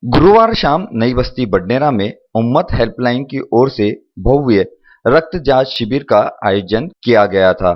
गुरुवार शाम नई बस्ती बडनेरा में उम्मत हेल्पलाइन की ओर से भव्य रक्त जांच शिविर का आयोजन किया गया था।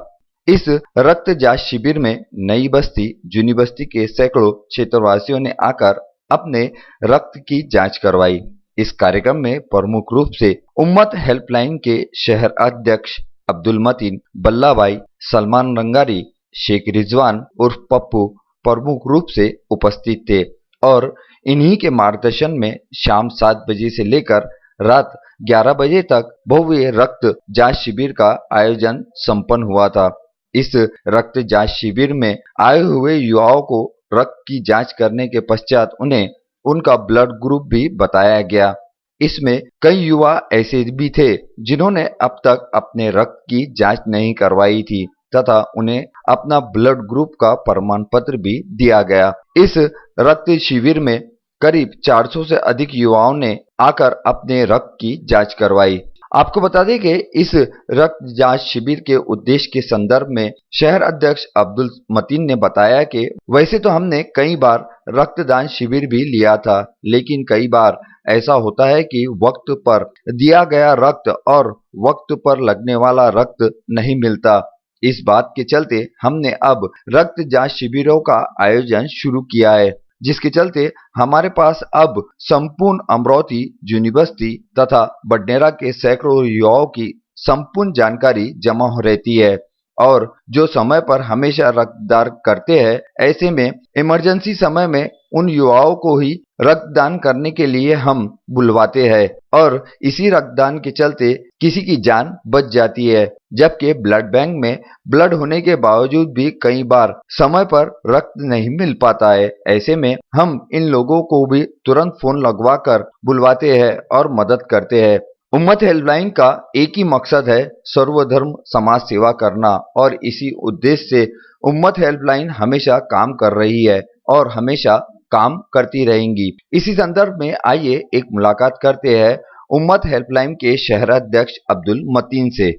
इस रक्त जांच शिविर में नई बस्ती, जूनी बस्ती के सैकड़ों क्षेत्रवासियों ने आकर अपने रक्त की जांच करवाई। इस कार्यक्रम में प्रमुख रूप से उम्मत हेल्पलाइन के शहर अध्यक्ष अब्दुल मतीन, बल्ला भाई, सलमान रंगारी, शेख रिजवान उर्फ पप्पू प्रमुख रूप से उपस्थित थे और इन्हीं के मार्गदर्शन में शाम 7 बजे से लेकर रात 11 बजे तक भव्य रक्त जांच शिविर का आयोजन संपन्न हुआ था। इस रक्त जांच शिविर में आए हुए युवाओं को रक्त की जांच करने के पश्चात उन्हें उनका ब्लड ग्रुप भी बताया गया। इसमें कई युवा ऐसे भी थे जिन्होंने अब तक अपने रक्त की जांच नहीं करवाई थी तथा उन्हें अपना ब्लड ग्रुप का प्रमाण पत्र भी दिया गया। इस रक्त शिविर में करीब 400 से अधिक युवाओं ने आकर अपने रक्त की जांच करवाई। आपको बता दें कि इस रक्त जांच शिविर के उद्देश्य के संदर्भ में शहर अध्यक्ष अब्दुल मतीन ने बताया कि वैसे तो हमने कई बार रक्तदान शिविर भी लिया था, लेकिन कई बार ऐसा होता है कि वक्त पर दिया गया रक्त और वक्त पर लगने वाला रक्त नहीं मिलता। इस बात के चलते हमने अब रक्त जांच शिविरों का आयोजन शुरू किया है, जिसके चलते हमारे पास अब संपूर्ण अमरावती, जूनी बस्ती तथा बडनेरा के सैकड़ों युवाओं की संपूर्ण जानकारी जमा हो रहती है और जो समय पर हमेशा रक्तदान करते हैं, ऐसे में इमरजेंसी समय में उन युवाओं को ही रक्तदान करने के लिए हम बुलवाते हैं और इसी रक्तदान के चलते किसी की जान बच जाती है। जबकि ब्लड बैंक में ब्लड होने के बावजूद भी कई बार समय पर रक्त नहीं मिल पाता है। ऐसे में हम इन लोगों को भी तुरंत फोन लगवाकर बुलवाते हैं और मदद करते हैं। उम्मत हेल्पलाइन का एक ही मकसद है, सर्वधर्म समाज सेवा करना और इसी उद्देश्य से उम्मत हेल्पलाइन हमेशा काम कर रही है और हमेशा काम करती रहेंगी। इसी संदर्भ में आइए एक मुलाकात करते हैं उम्मत हेल्पलाइन के शहर अध्यक्ष अब्दुल मतीन से।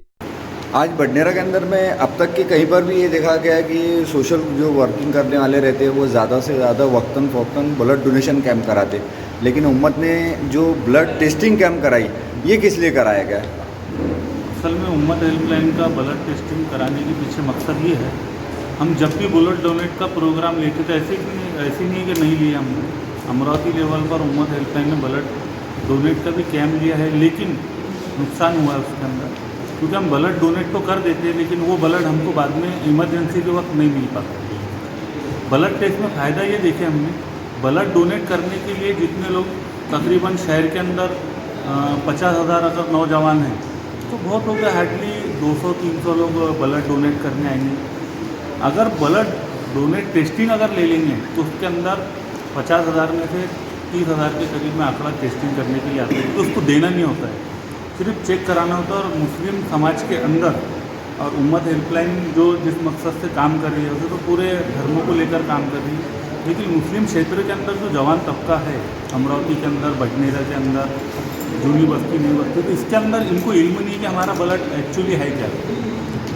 आज बडनेरा के अंदर में अब तक के कहीं पर भी ये देखा गया है कि सोशल जो वर्किंग करने वाले रहते हैं वो ज़्यादा से ज़्यादा वक्तन फ़ौक्तन ब्लड डोनेशन कैंप कराते, लेकिन उम्मत ने जो ब्लड टेस्टिंग कैंप कराई, ये किस लिए कराया गया? असल में उम्मत हेल्पलाइन का ब्लड टेस्टिंग कराने के पीछे मकसद ये है, हम जब भी ब्लड डोनेट का प्रोग्राम लेते थे ऐसे नहीं कि नहीं लिया हमने। अमरावती लेवल पर उम्मत हेल्पलाइन ने ब्लड डोनेट का भी कैंप लिया है, लेकिन नुकसान हुआ है उसके अंदर, क्योंकि हम ब्लड डोनेट तो कर देते हैं लेकिन वो ब्लड हमको बाद में इमरजेंसी के वक्त नहीं मिल पाता। ब्लड टेस्ट में फ़ायदा ये देखे हमने, ब्लड डोनेट करने के लिए जितने लोग तकरीबन शहर के अंदर 50,000 अगर नौजवान हैं तो बहुत हो गया, हार्डली 200-300 लोग ब्लड डोनेट करने आएंगे। अगर ब्लड डोनेट टेस्टिंग अगर ले लेंगे तो उसके अंदर 50,000 में से 30,000 के करीब में आंकड़ा टेस्टिंग करने के लिए आते हैं, तो उसको देना नहीं होता है, सिर्फ चेक कराना होता है। और मुस्लिम समाज के अंदर और उम्मत हेल्पलाइन जो जिस मकसद से काम कर रही है उसे तो पूरे धर्मों को लेकर काम कर रही है, लेकिन मुस्लिम क्षेत्र के अंदर जो जवान तबका है अमरावती के अंदर, बडनेरा के अंदर, जूनी बस्ती, नई बस्ती, तो इसके अंदर इनको इल्म नहीं कि हमारा ब्लड एक्चुअली है क्या।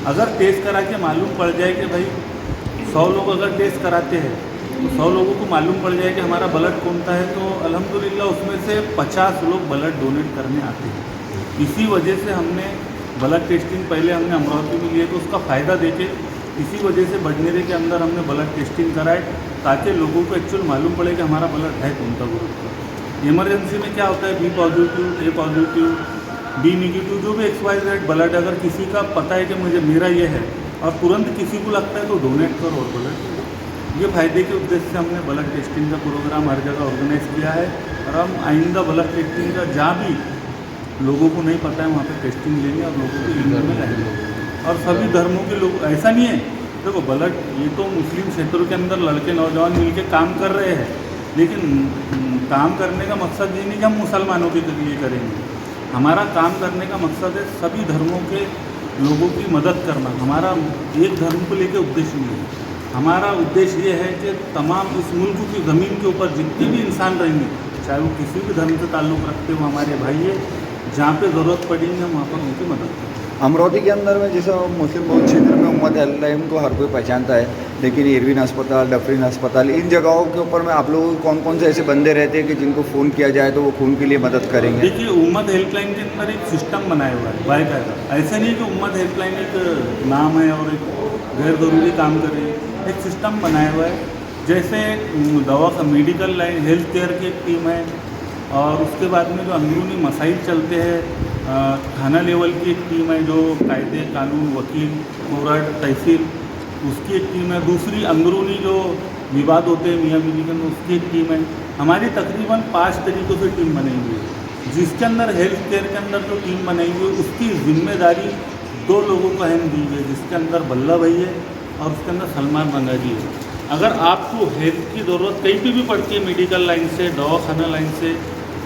अगर टेस्ट करा के मालूम पड़ जाए कि भाई 100 लोग अगर टेस्ट कराते हैं तो 100 लोगों को मालूम पड़ जाए कि हमारा ब्लड कौन सा है, तो अल्हम्दुलिल्लाह उसमें से 50 लोग ब्लड डोनेट करने आते हैं। इसी वजह से हमने ब्लड टेस्टिंग पहले हमने अमरावती में लिए, तो उसका फ़ायदा देके इसी वजह से बडनेरे के अंदर हमने ब्लड टेस्टिंग कराए, ताकि लोगों को एक्चुअल मालूम पड़े कि हमारा ब्लड है कौन सा ग्रुप का। इमरजेंसी में क्या होता है, बी पॉजिटिव, ए पॉजिटिव, बी निगेटिव, जो भी XYZ ब्लड अगर किसी का पता है कि मुझे मेरा ये है और तुरंत किसी को लगता है तो डोनेट करो और ब्लड। ये फ़ायदे के उद्देश्य से हमने ब्लड टेस्टिंग का प्रोग्राम हर जगह ऑर्गेनाइज किया है और हम आइंदा ब्लड टेस्टिंग का जहाँ भी लोगों को नहीं पता है वहाँ पे टेस्टिंग लेंगे और लोगों को इल्म में लाएंगे। और सभी धर्मों के लोग, ऐसा नहीं है, देखो ब्लड ये तो मुस्लिम क्षेत्रों के अंदर लड़के नौजवान मिलकर काम कर रहे हैं, लेकिन काम करने का मकसद ये नहीं कि हम मुसलमानों के लिए करेंगे। हमारा काम करने का मकसद है सभी धर्मों के लोगों की मदद करना। हमारा एक धर्म को लेकर उद्देश्य नहीं है, हमारा उद्देश्य ये है कि तमाम इस मुल्क की ज़मीन के ऊपर जितने भी इंसान रहेंगे, चाहे वो किसी भी धर्म से ताल्लुक़ रखते हो, हमारे भाई है, जहाँ पे ज़रूरत पड़ेगी हम वहाँ पर उनकी मदद करें। अमरावती के अंदर में जैसा मुस्लिम बहुल क्षेत्र में उम्मत हेल्पलाइन को हर कोई पहचानता है, लेकिन इरविन अस्पताल, डफरीन अस्पताल, इन जगहों के ऊपर में आप लोग कौन कौन से ऐसे बंदे रहते हैं कि जिनको फ़ोन किया जाए तो वो खून के लिए मदद करेंगे? देखिए, उम्मत हेल्पलाइन के अंदर एक सिस्टम बनाया हुआ है बाकायदा। ऐसा नहीं कि उम्मत हेल्पलाइन एक नाम है और एक गैर ज़रूरी काम कर रही है। एक सिस्टम बनाया हुआ है, जैसे दवा का मेडिकल लाइन, हेल्थ केयर की एक टीम है, और उसके बाद में जो अंदरूनी मसाइल चलते हैं थाना लेवल की एक टीम है, जो कायदे कानून, वकील, कोर्ट, तहसील, उसकी एक टीम है। दूसरी अंदरूनी जो विवाद होते हैं मियाँ बीवी के अंदर, उसकी एक टीम है। हमारी तकरीबन 5 तरीक़ों से टीम बनाई हुई है, जिसके अंदर हेल्थ केयर के अंदर जो टीम बनाई हुई है उसकी जिम्मेदारी 2 लोगों को अहम दी गई है, जिसके अंदर बल्ला भाई है और उसके अंदर सलमान रंगाजी है। अगर आपको हेल्थ की ज़रूरत कहीं भी पड़ती है मेडिकल लाइन से, दवाखाना लाइन से,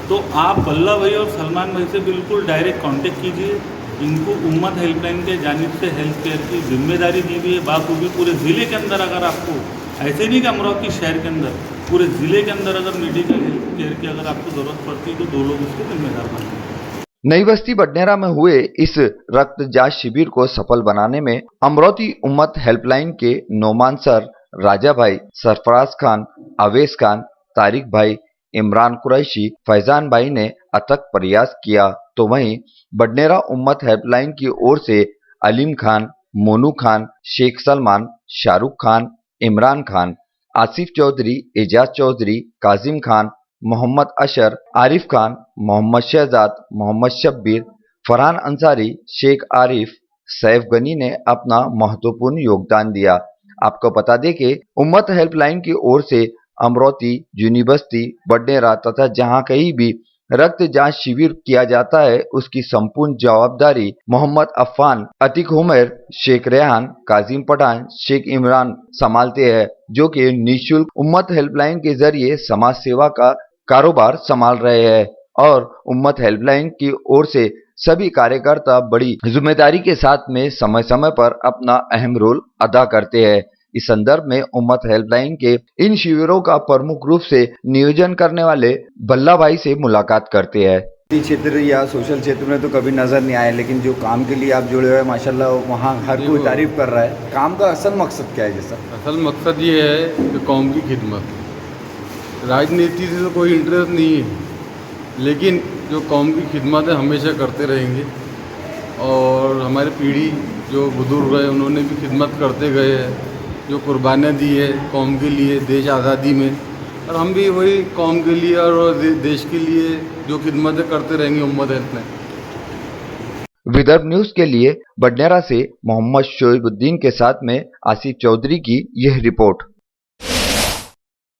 तो आप बल्ला भाई और सलमान भाई से बिल्कुल डायरेक्ट कांटेक्ट कीजिए। इनको उम्मत हेल्पलाइन के जानिब से हेल्थ केयर की जिम्मेदारी दी हुई है बाखूबी। पूरे ज़िले के अंदर अगर आपको, ऐसे नहीं कि अमरावती शहर के अंदर, पूरे ज़िले के अंदर अगर मेडिकल हेल्थ केयर की अगर आपको ज़रूरत पड़ती है तो 2 लोग उसके जिम्मेदार बनेंगे। नई बस्ती बडनेरा में हुए इस रक्त जांच शिविर को सफल बनाने में अमरावती उम्मत हेल्पलाइन के नोमान सर, राजा भाई, सरफराज खान, अवेश खान, तारिक भाई, इमरान कुरैशी, फैजान भाई ने अथक प्रयास किया, तो वहीं बडनेरा उम्मत हेल्पलाइन की ओर से अलीम खान, मोनू खान, शेख सलमान, शाहरुख खान, इमरान खान, आसिफ चौधरी, एजाज चौधरी, काजिम खान, मोहम्मद अशर, आरिफ खान, मोहम्मद शहजाद, मोहम्मद शब्बीर, फरहान अंसारी, शेख आरिफ, सैफ गनी ने अपना महत्वपूर्ण योगदान दिया। आपको बता दें कि उम्मत हेल्पलाइन की ओर से अमरावती, यूनिवर्सिटी, बडनेरा तथा जहां कहीं भी रक्त जांच शिविर किया जाता है, उसकी संपूर्ण जवाबदारी मोहम्मद अफ़ान, अतीक उमर, शेख रेहान, काजिम पठान, शेख इमरान संभालते हैं, जो कि निःशुल्क उम्मत हेल्पलाइन के जरिए समाज सेवा का कारोबार संभाल रहे हैं और उम्मत हेल्पलाइन की ओर से सभी कार्यकर्ता बड़ी जिम्मेदारी के साथ में समय समय पर अपना अहम रोल अदा करते हैं। इस संदर्भ में उम्मत हेल्पलाइन के इन शिविरों का प्रमुख रूप से नियोजन करने वाले बल्ला भाई से मुलाकात करते हैं। क्षेत्र या सोशल क्षेत्र में तो कभी नज़र नहीं आए, लेकिन जो काम के लिए आप जुड़े हुए हैं माशाल्लाह, वहाँ हर कोई तारीफ कर रहा है। काम का असल मकसद क्या है? जैसा असल मकसद ये है कि कौम की खिदमत। राजनीति से तो कोई इंटरेस्ट नहीं है, लेकिन जो कौम की खिदमत है हमेशा करते रहेंगे। और हमारी पीढ़ी जो बुजुर्ग है उन्होंने भी खिदमत करते गए हैं, जो कुर्बानियाँ दी है कौम के लिए देश आज़ादी में, और हम भी वही कौम के लिए और देश के लिए जो खिदमतें करते रहेंगे उम्मत हेल्पलाइन। विदर्भ न्यूज के लिए बडनेरा से मोहम्मद शोएबुद्दीन के साथ में आसिफ चौधरी की यह रिपोर्ट।